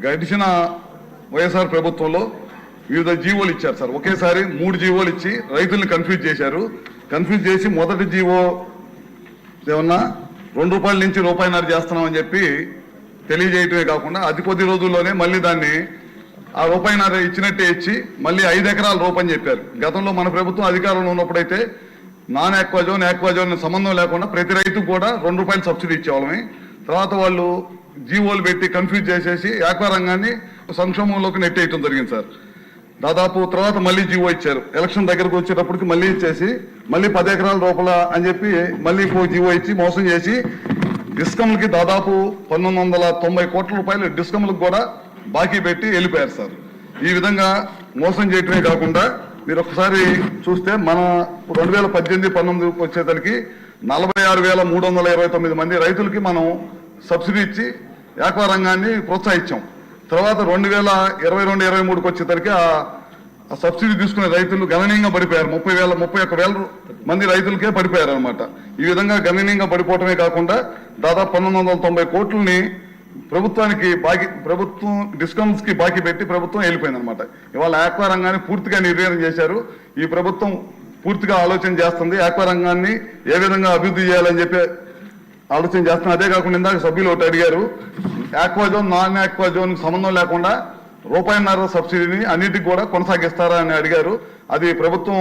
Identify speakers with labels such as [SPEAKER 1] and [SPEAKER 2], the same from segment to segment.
[SPEAKER 1] గడిచిన వైఎస్ఆర్ ప్రభుత్వంలో వివిధ జీవోలు ఇచ్చారు సార్. ఒకేసారి 3 జీవోలు ఇచ్చి రైతుల్ని కన్ఫ్యూజ్ చేశారు. కన్ఫ్యూజ్ చేసి మొదటి జీవో ఏమన్నా ₹2 నుంచి ₹1.5 చేస్తున్నామని చెప్పి తెలియజేయటమే కాకుండా అతి కొద్ది రోజుల్లోనే మళ్ళీ దాన్ని ఆ ₹1.5 ఇచ్చినట్టే ఇచ్చి మళ్ళీ 5 ఎకరాల రూపని చెప్పారు. గతంలో మన ప్రభుత్వం అధికారంలో ఉన్నప్పుడైతే నాన్ ఆక్వాజోన్ సంబంధం లేకుండా ప్రతి రైతుకు కూడా ₹2 సబ్సిడీ ఇచ్చేవాళ్ళమే. తర్వాత వాళ్ళు జీవోలు పెట్టి కన్ఫ్యూజ్ చేసేసి ఆక్వా రంగాన్ని సంక్షోభంలోకి నెట్టేయటం జరిగింది సార్. దాదాపు తర్వాత మళ్ళీ జీవో ఇచ్చారు. ఎలక్షన్ దగ్గరకు వచ్చేటప్పటికి మళ్ళీ ఇచ్చేసి మళ్ళీ 10 ఎకరాల రూపాయల అని చెప్పి మళ్ళీ ఇంకో జీవో ఇచ్చి మోసం చేసి డిస్కమ్లకి దాదాపు ₹1990 కోట్ల డిస్కమ్లకు కూడా బాకీ పెట్టి వెళ్ళిపోయారు సార్. ఈ విధంగా మోసం చేయటమే కాకుండా మీరు ఒకసారి చూస్తే మన 2018-19 వచ్చేసరికి 46,329 మంది రైతులకి మనం సబ్సిడీ ఇచ్చి ఆక్వా రంగాన్ని ప్రోత్సహించాం. తర్వాత 2022-23 వచ్చేసరికి ఆ సబ్సిడీ తీసుకునే రైతులు గణనీయంగా పడిపోయారు. 31,000 మంది రైతులకే పడిపోయారు అనమాట. ఈ విధంగా గణనీయంగా పడిపోవటమే కాకుండా దాదాపు 1990 కోట్లని ప్రభుత్వం డిస్కౌంట్స్ కి బాకీ పెట్టి ప్రభుత్వం వెళ్ళిపోయింది అనమాట. ఇవాళ ఆక్వా రంగాన్ని పూర్తిగా నిర్వీర్యం చేశారు. ఈ ప్రభుత్వం పూర్తిగా ఆలోచన చేస్తుంది ఆక్వా రంగాన్ని ఏ విధంగా అభివృద్ధి చేయాలని చెప్పి ఆలోచన చేస్తున్నారు. అదే కాకుండా ఇందాక సభ్యులు ఒకటి అడిగారు, ఆక్వాజోన్ నాన్ ఆక్వాజోన్ సంబంధం లేకుండా ₹1.5 సబ్సిడీని అన్నిటికీ కూడా కొనసాగిస్తారా అని అడిగారు. అది ప్రభుత్వం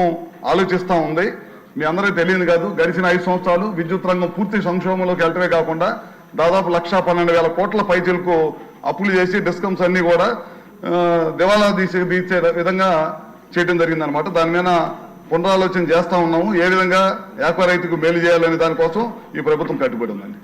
[SPEAKER 1] ఆలోచిస్తూ ఉంది. మీ అందరికీ తెలియదు కాదు, గడిచిన 5 సంవత్సరాలు విద్యుత్ రంగం పూర్తి సంక్షోభంలోకి వెళ్ళటమే కాకుండా దాదాపు 1,12,000 కోట్ల పైచీలకు అప్పులు చేసి డిస్కమ్స్ అన్ని కూడా దివాలా తీసే విధంగా చేయడం జరిగింది అనమాట. దాని మీద పునరాలోచన చేస్తా ఉన్నాము. ఏ విధంగా ఆక్వా రైతుకు మేలు చేయాలనే దానికోసం ఈ ప్రభుత్వం కట్టుబడి ఉందండి.